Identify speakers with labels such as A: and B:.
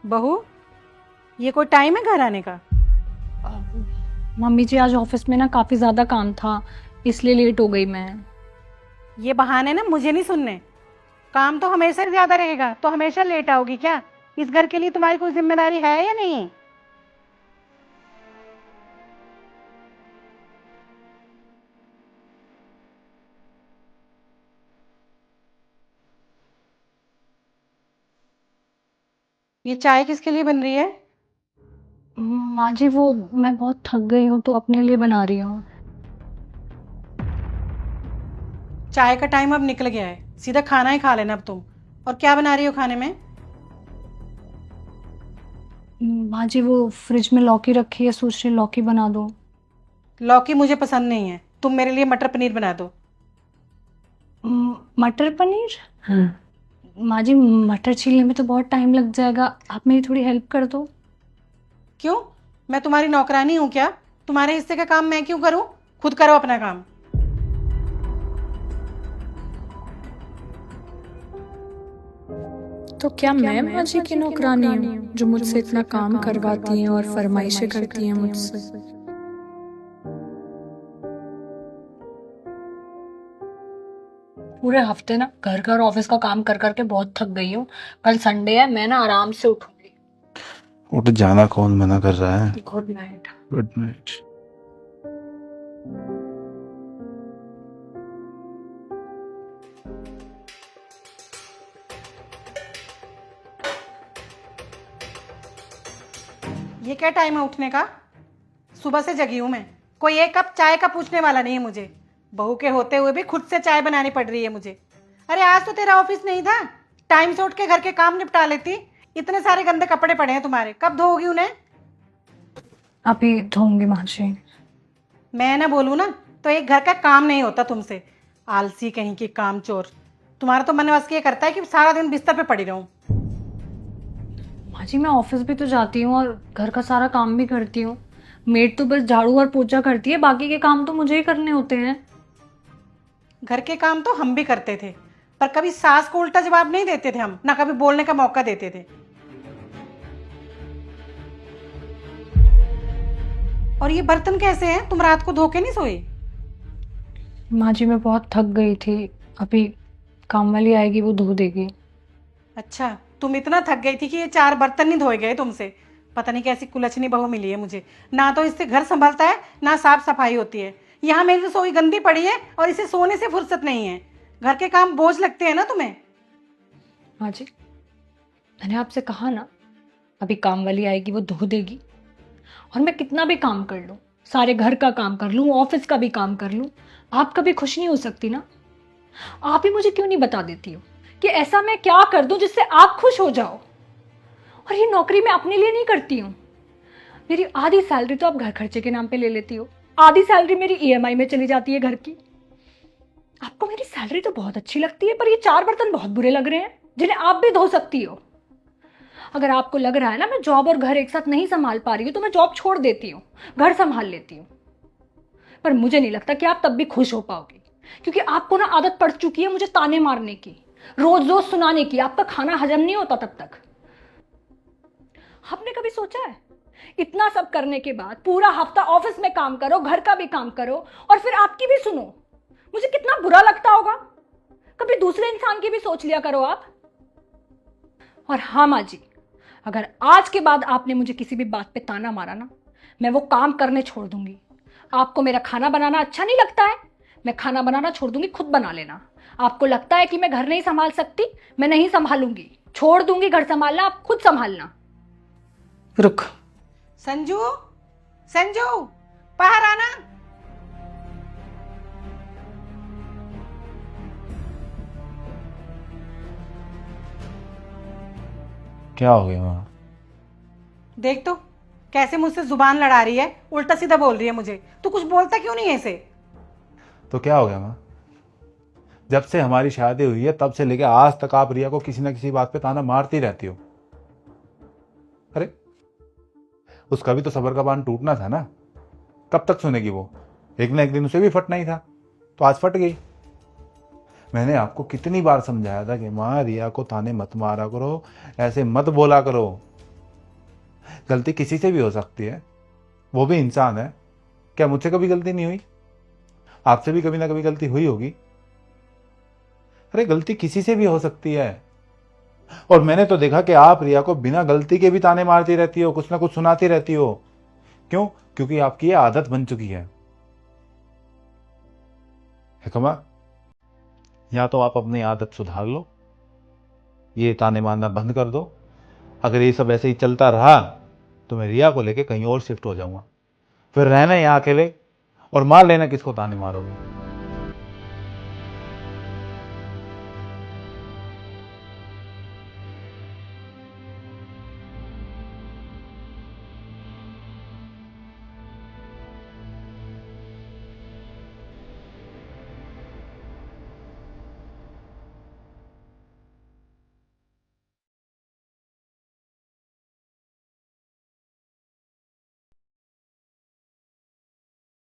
A: बहू, ये कोई टाइम है घर आने का?
B: अ, मम्मी जी आज ऑफिस में ना काफी ज्यादा काम था, इसलिए लेट हो गई मैं।
A: ये बहाने ना मुझे नहीं सुनने। काम तो हमेशा ज्यादा रहेगा तो हमेशा लेट आओगी क्या? इस घर के लिए तुम्हारी कोई जिम्मेदारी है या नहीं? ये चाय किसके लिए बन रही है?
B: माँ जी वो मैं बहुत थक गई हूँ तो अपने लिए बना रही हूँ।
A: चाय का टाइम अब निकल गया है, सीधा खाना ही खा लेना अब तुम। और क्या बना रही हो खाने में?
B: माँ जी वो फ्रिज में लौकी रखी है, सोच रही लौकी बना दो।
A: लौकी मुझे पसंद नहीं है, तुम मेरे लिए मटर पनीर बना दो।
B: मटर पनीर। माँ जी मटर छीलने में तो बहुत टाइम लग जाएगा, आप मेरी थोड़ी हेल्प कर दो।
A: क्यों? मैं तुम्हारी नौकरानी हूँ क्या? तुम्हारे हिस्से का काम मैं क्यों करूँ? खुद करो अपना काम।
B: तो क्या मैं माँ जी की नौकरानी हूँ जो मुझसे इतना काम करवाती हैं और फरमाइशें करती हैं मुझसे? पूरे हफ्ते ना घर घर ऑफिस का काम कर करके बहुत थक गई हूँ। कल संडे है, मैं ना आराम से उठूंगी।
C: उठ जाना, कौन मना कर रहा है।
B: Good night.
C: Good night.
A: ये क्या टाइम है उठने का? सुबह से जगी हूं मैं, कोई एक कप चाय का पूछने वाला नहीं है मुझे। बहू के होते हुए भी खुद से चाय बनानी पड़ रही है मुझे। अरे आज तो तेरा ऑफिस नहीं था, टाइम से उठ के घर के काम निपटा लेती। इतने सारे गंदे कपड़े पड़े हैं तुम्हारे, कब धोओगी उन्हें?
B: अभी धोऊंगी माँ जी।
A: मैं ना बोलूँ ना तो एक घर का काम नहीं होता तुमसे। आलसी कहीं की, काम चोर। तुम्हारा तो मन बस ये करता है कि सारा दिन बिस्तर पे पड़ी रहूं।
B: माँ जी मैं ऑफिस भी तो जाती हूँ और घर का सारा काम भी करती हूँ। मेड तो बस झाड़ू और पोछा करती है, बाकी के काम तो मुझे ही करने होते हैं।
A: घर के काम तो हम भी करते थे, पर कभी सास को उल्टा जवाब नहीं देते थे हम, ना कभी बोलने का मौका देते थे। और ये बर्तन कैसे हैं? तुम रात को धो के नहीं सोई?
B: माँ जी मैं बहुत थक गई थी, अभी काम वाली आएगी वो धो देगी।
A: अच्छा, तुम इतना थक गई थी कि ये 4 बर्तन नहीं धोए गए तुमसे। पता नहीं कैसी कुलच्छनी बहू मिली है मुझे। ना तो इससे घर संभलता है, ना साफ सफाई होती है। यहाँ मेरी रसोई गंदी पड़ी है और इसे सोने से फुर्सत नहीं है। घर के काम बोझ लगते हैं ना तुम्हें?
B: माँ जी मैंने आपसे कहा ना, अभी काम वाली आएगी वो धो देगी। और मैं कितना भी काम कर लूँ, सारे घर का काम कर लूँ, ऑफिस का भी काम कर लूँ, आप कभी खुश नहीं हो सकती ना। आप ही मुझे क्यों नहीं बता देती हो कि ऐसा मैं क्या कर दूं जिससे आप खुश हो जाओ। और ये नौकरी मैं अपने लिए नहीं करती हूँ। मेरी आधी सैलरी तो आप घर खर्चे के नाम पे ले लेती हो, आधी सैलरी मेरी ईएमआई में चली जाती है घर की। आपको मेरी सैलरी तो बहुत अच्छी लगती है, पर ये 4 बर्तन बहुत बुरे लग रहे हैं जिन्हें आप भी धो सकती हो। अगर आपको लग रहा है ना मैं जॉब और घर एक साथ नहीं संभाल पा रही हूँ तो मैं जॉब छोड़ देती हूँ, घर संभाल लेती हूँ। पर मुझे नहीं लगता कि आप तब भी खुश हो पाओगी, क्योंकि आपको ना आदत पड़ चुकी है मुझे ताने मारने की, रोज रोज सुनाने की। आपका खाना हजम नहीं होता तब तक। आपने कभी सोचा है इतना सब करने के बाद पूरा हफ्ता ऑफिस में काम करो, घर का भी काम करो, और फिर आपकी भी सुनो? मुझे कितना बुरा लगता होगा। कभी दूसरे इंसान की भी सोच लिया करो आप। और हाँ माँ जी, अगर आज के बाद आपने मुझे किसी भी बात पे ताना मारा ना, मैं वो काम करने छोड़ दूंगी। आपको मेरा खाना बनाना अच्छा नहीं लगता है, मैं खाना बनाना छोड़ दूंगी, खुद बना लेना। आपको लगता है कि मैं घर नहीं संभाल सकती, मैं नहीं संभालूंगी, छोड़ दूंगी घर संभालना, आप खुद संभालना।
A: रुक। संजू, संजू, बाहर आना।
C: क्या हो गया माँ?
A: देख तो कैसे मुझसे जुबान लड़ा रही है, उल्टा सीधा बोल रही है मुझे। तू कुछ बोलता क्यों नहीं है इसे?
C: तो क्या हो गया माँ? जब से हमारी शादी हुई है तब से लेके आज तक आप रिया को किसी ना किसी बात पे ताना मारती रहती हो। अरे उसका भी तो सब्र का बांध टूटना था ना। कब तक सुनेगी वो? एक ना एक दिन उसे भी फटना ही था, तो आज फट गई। मैंने आपको कितनी बार समझाया था कि माँ रिया को ताने मत मारा करो, ऐसे मत बोला करो। गलती किसी से भी हो सकती है, वो भी इंसान है। क्या मुझसे कभी गलती नहीं हुई? आपसे भी कभी ना कभी गलती हुई होगी। अरे गलती किसी से भी हो सकती है। और मैंने तो देखा कि आप रिया को बिना गलती के भी ताने मारती रहती हो, कुछ ना कुछ सुनाती रहती हो। क्यों? क्योंकि आपकी ये आदत बन चुकी है। हिकमा, या तो आप अपनी आदत सुधार लो, ये ताने मारना बंद कर दो। अगर ये सब ऐसे ही चलता रहा तो मैं रिया को लेके कहीं और शिफ्ट हो जाऊंगा। फिर रहना यहाँ अकेले और मार लेना किसको ताने मारोगे।